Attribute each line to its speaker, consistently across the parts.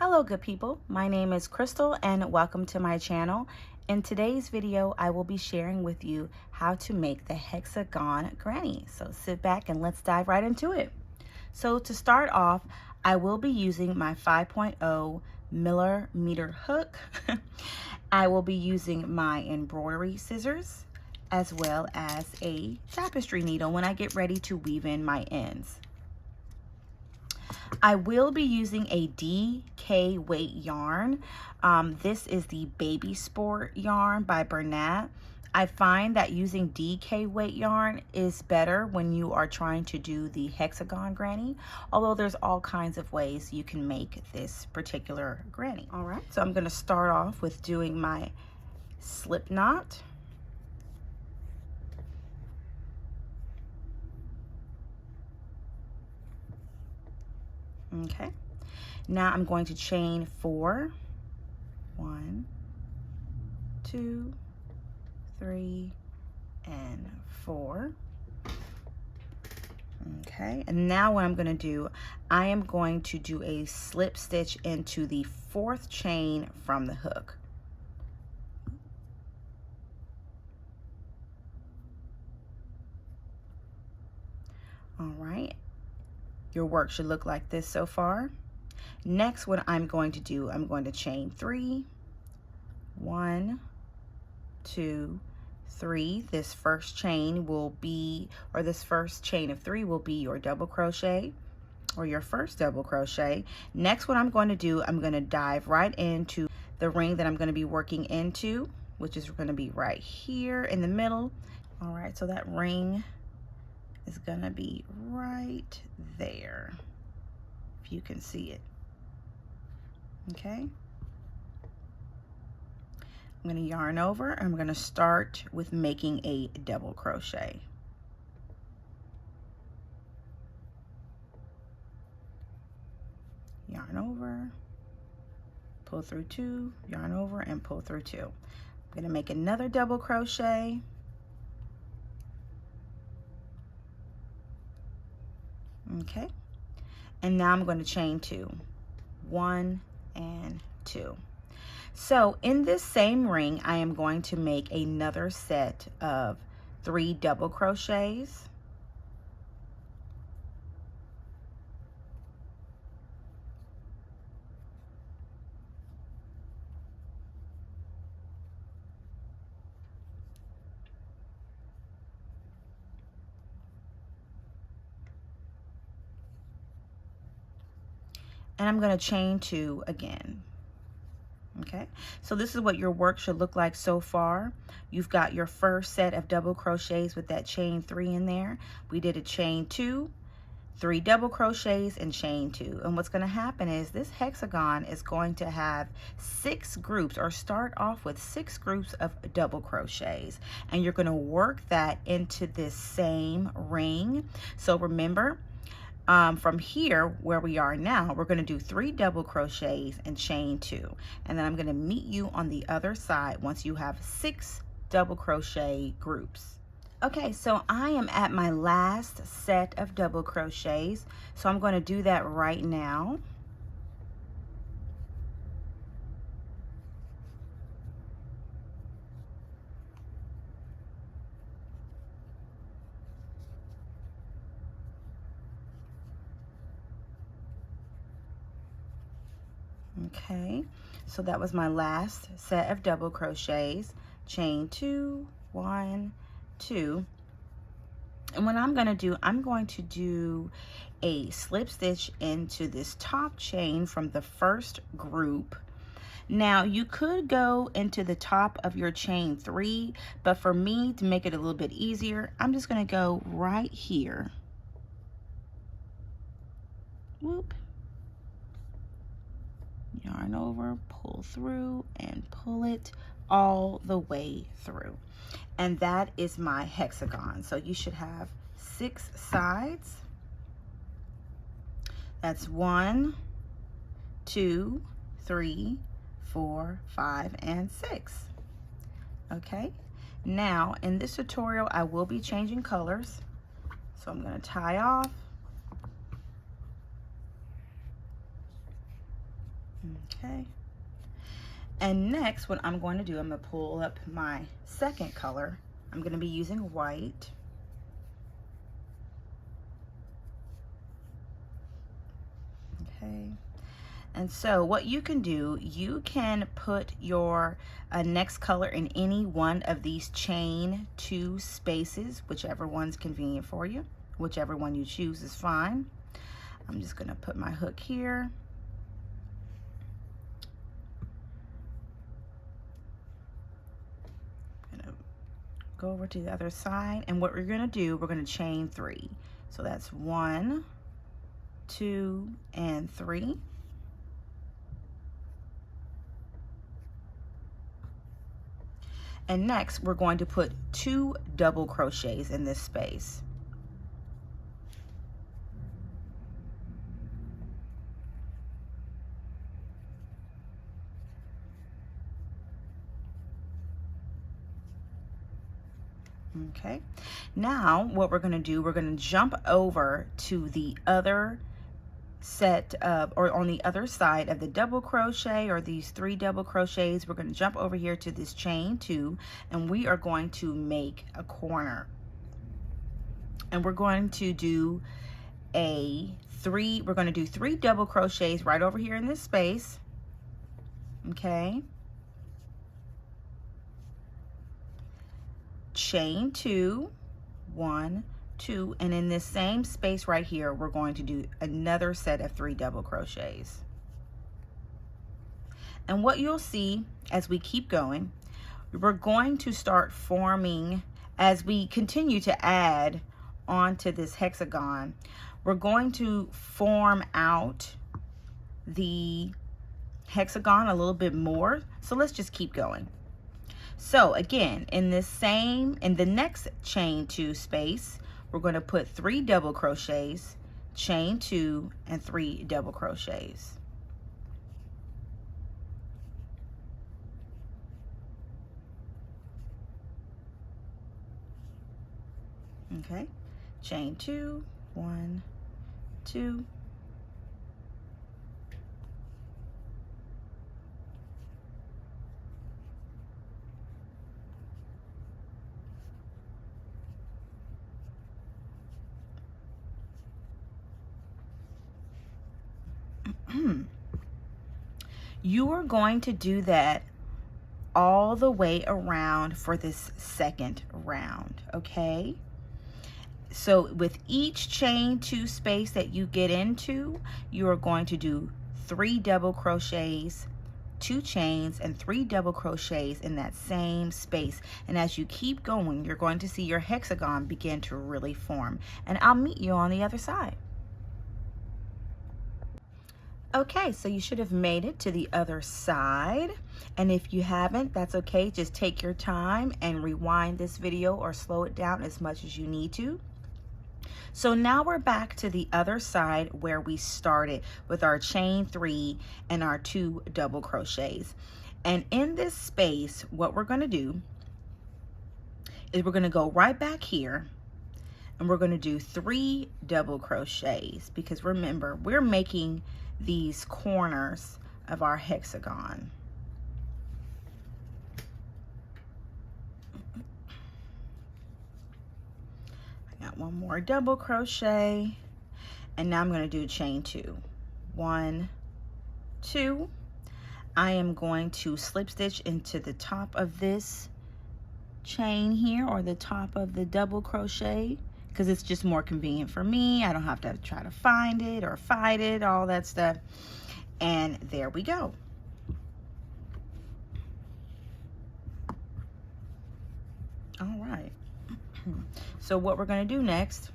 Speaker 1: Hello good people, my name is Crystal and welcome to my channel. In today's video I will be sharing with you how to make the hexagon granny. So sit back and let's dive right into it. So to start off, I will be using my 5.0 millimeter hook. I will be using my embroidery scissors as well as a tapestry needle when I get ready to weave in my ends. I will be using a DK weight yarn. This is the Baby Sport yarn by Bernat. I find that using DK weight yarn is better when you are trying to do the hexagon granny, although there's all kinds of ways you can make this particular granny. All right, so I'm going to start off with doing my slip knot. Okay, now I'm going to chain 4. 1, 2, 3, and 4. Okay, and now what I'm going to do, I am going to do a slip stitch into the 4th chain from the hook. All right, your work should look like this so far. Next, what I'm going to do, I'm going to chain 3, 1, 2, 3. This first chain will be, or this first chain of 3 will be your double crochet or your first double crochet. Next, what I'm going to do, I'm going to dive right into the ring that I'm going to be working into, which is going to be right here in the middle. All right, so that ring is going to be right there, if you can see it. Okay, I'm going to yarn over. I'm going to start with making a double crochet. Yarn over, pull through 2, yarn over, and pull through 2. I'm going to make another double crochet. Okay, and now I'm going to chain 2, 1 and 2. So in this same ring, I am going to make another set of 3 double crochets. And I'm going to chain 2 again. Okay, so this is what your work should look like so far. You've got your first set of double crochets with that chain 3 in there. We did a chain 2, 3 double crochets, and chain 2. And what's going to happen is this hexagon is going to have 6 groups, or start off with 6 groups of double crochets, and you're going to work that into this same ring. So remember, from here where we are now, we're going to do 3 double crochets and chain 2, and then I'm going to meet you on the other side once you have 6 double crochet groups. Okay, so I am at my last set of double crochets, so I'm going to do that right now. Okay, so that was my last set of double crochets. Chain 2, 1, 2. And what I'm going to do a slip stitch into this top chain from the first group. Now you could go into the top of your chain 3, but for me to make it a little bit easier, I'm just going to go right here. Whoop. Yarn over, pull through, and pull it all the way through. And that is my hexagon. So you should have 6 sides. That's 1, 2, 3, 4, 5, and 6. Okay, now in this tutorial I will be changing colors. So I'm going to tie off. Okay. And next, what I'm going to do, I'm going to pull up my second color. I'm going to be using white. Okay. And so what you can do, you can put your next color in any one of these chain 2 spaces, whichever one's convenient for you. Whichever one you choose is fine. I'm just going to put my hook here. I'm going to go over to the other side, and what we're going to do, we're going to chain 3. So that's 1, 2, and 3. And next, we're going to put 2 double crochets in this space. Okay, now what we're going to do, we're going to jump over to the other set of, or on the other side of the double crochet, or these 3 double crochets. We're going to jump over here to this chain 2, and we are going to make a corner, and we're going to do we're going to do 3 double crochets right over here in this space. Okay, chain 2, 1, 2, and in this same space right here, we're going to do another set of 3 double crochets. And what you'll see as we keep going, we're going to start forming, as we continue to add onto this hexagon, we're going to form out the hexagon a little bit more. So let's just keep going. So again, in the next chain 2 space, we're going to put 3 double crochets, chain 2, and 3 double crochets. Okay, chain 2, 1, 2. You are going to do that all the way around for this second round, okay? So with each chain 2 space that you get into, you are going to do 3 double crochets, 2 chains, and 3 double crochets in that same space. And as you keep going, you're going to see your hexagon begin to really form. And I'll meet you on the other side. Okay, so you should have made it to the other side. And if you haven't, that's okay. Just take your time and rewind this video or slow it down as much as you need to. So now we're back to the other side where we started with our chain 3 and our 2 double crochets. And in this space, what we're going to do is we're going to go right back here, and we're going to do 3 double crochets, because remember, we're making these corners of our hexagon. I got 1 more double crochet, and now I'm going to do chain 2. 1, 2. I am going to slip stitch into the top of this chain here, or the top of the double crochet, because it's just more convenient for me. I don't have to try to find it or fight it, all that stuff. And there we go. All right. So what we're going to do next,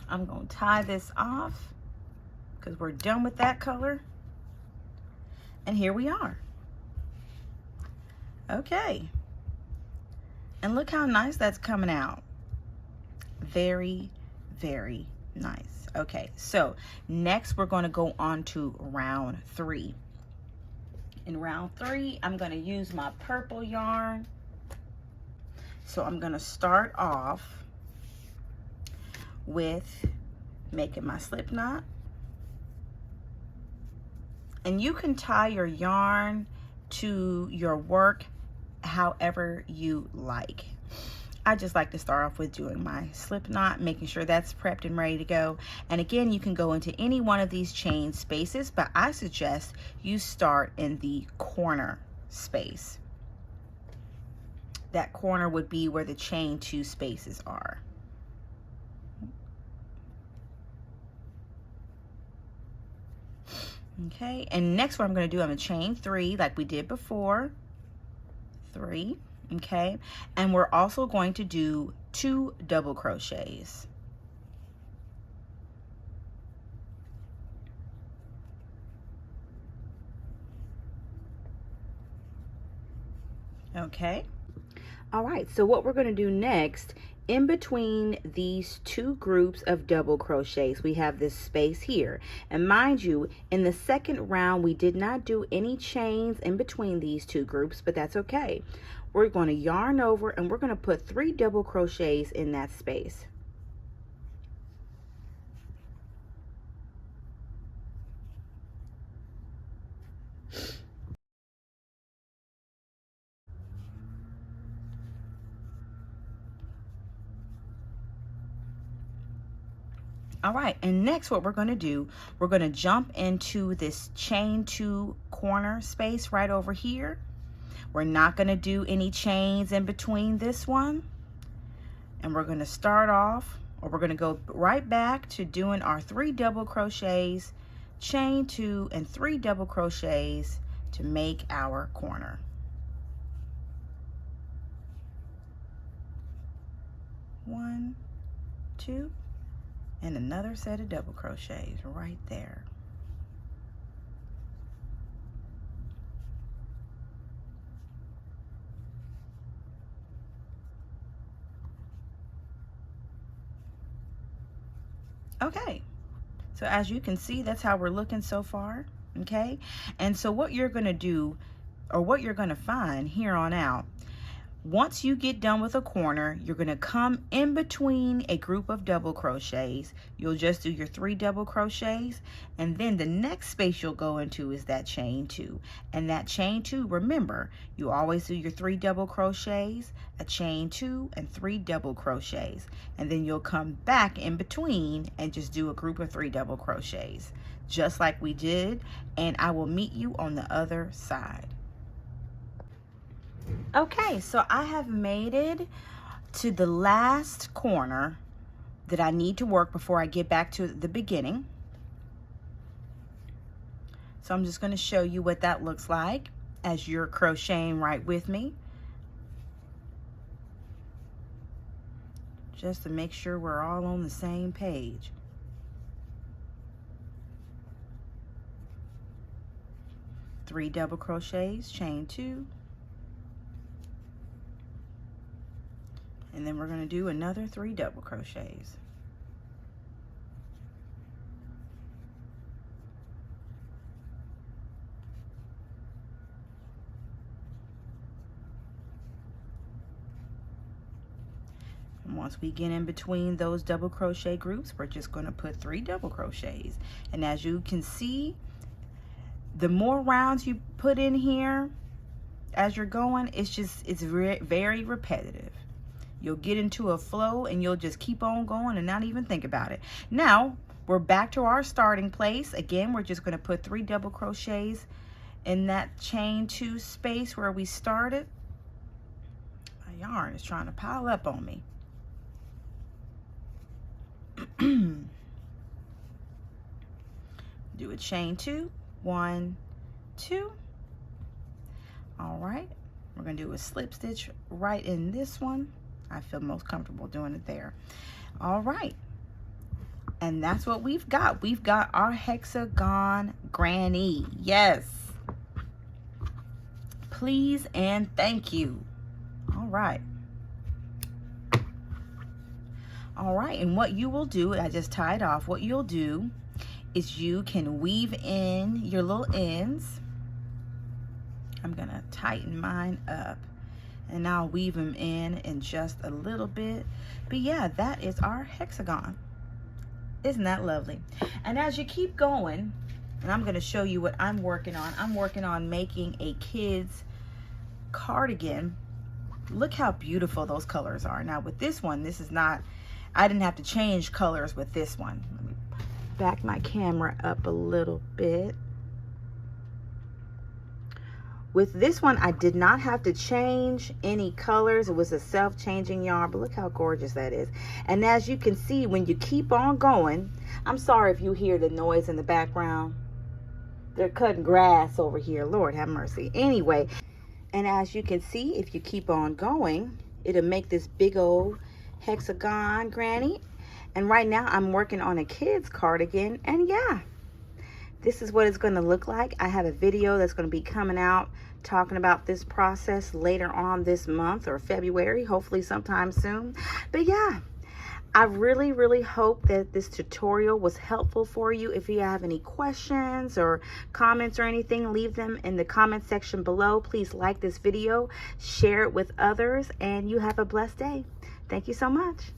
Speaker 1: I'm going to tie this off because we're done with that color. And here we are. Okay. And look how nice that's coming out. Very, very nice. Okay, so next we're going to go on to round 3. In round 3, I'm going to use my purple yarn. So I'm going to start off with making my slip knot. And you can tie your yarn to your work however you like. I just like to start off with doing my slip knot, making sure that's prepped and ready to go. And again, you can go into any one of these chain spaces, but I suggest you start in the corner space. That corner would be where the chain 2 spaces are. Okay, and next what I'm going to do, I'm going to chain 3 like we did before. 3. Okay, and we're also going to do 2 double crochets. Okay, all right, so what we're going to do next, in between these 2 groups of double crochets, we have this space here. And mind you, in the second round, we did not do any chains in between these 2 groups, but that's okay. We're going to yarn over and we're going to put 3 double crochets in that space. All right, and next what we're going to do, we're going to jump into this chain 2 corner space right over here. We're not going to do any chains in between this one. And we're going to start off, or we're going to go right back to doing our 3 double crochets, chain 2 and 3 double crochets to make our corner. One, 2, and another set of double crochets right there. Okay, so as you can see, that's how we're looking so far. Okay, and so what you're going to do, or what you're going to find here on out, once you get done with a corner, you're going to come in between a group of double crochets. You'll just do your 3 double crochets, and then the next space you'll go into is that chain 2. And that chain 2, remember, you always do your 3 double crochets, a chain 2 and 3 double crochets, and then you'll come back in between and just do a group of 3 double crochets, just like we did, and I will meet you on the other side. Okay, so I have made it to the last corner that I need to work before I get back to the beginning. So I'm just going to show you what that looks like as you're crocheting right with me, just to make sure we're all on the same page. Three double crochets, chain 2. And then we're going to do another 3 double crochets. And once we get in between those double crochet groups, we're just going to put 3 double crochets. And as you can see, the more rounds you put in here as you're going, it's very repetitive. You'll get into a flow and you'll just keep on going and not even think about it. Now, we're back to our starting place. Again, we're just going to put 3 double crochets in that chain 2 space where we started. My yarn is trying to pile up on me. Do a chain 2, 1, 2. All right, we're going to do a slip stitch right in this one. I feel most comfortable doing it there. All right, and that's what we've got. We've got our hexagon granny. Yes, please and thank you. All right, and what you will do, I just tied off, what you'll do is you can weave in your little ends. I'm gonna tighten mine up and I'll weave them in just a little bit. But yeah, that is our hexagon. Isn't that lovely? And as you keep going, And I'm going to show you what I'm working on. I'm working on making a kid's cardigan. Look how beautiful those colors are. Now with this one, this is not, I didn't have to change colors with this one. Let me back my camera up a little bit. With this one, I did not have to change any colors. It was a self-changing yarn, but look how gorgeous that is. And as you can see, when you keep on going, I'm sorry if you hear the noise in the background. They're cutting grass over here. Lord have mercy. Anyway, and as you can see, if you keep on going, it'll make this big old hexagon granny. And right now I'm working on a kid's cardigan, and yeah, this is what it's going to look like. I have a video that's going to be coming out talking about this process later on this month or February, hopefully sometime soon. But yeah, I really, really hope that this tutorial was helpful for you. If you have any questions or comments or anything, leave them in the comment section below. Please like this video, share it with others, and you have a blessed day. Thank you so much.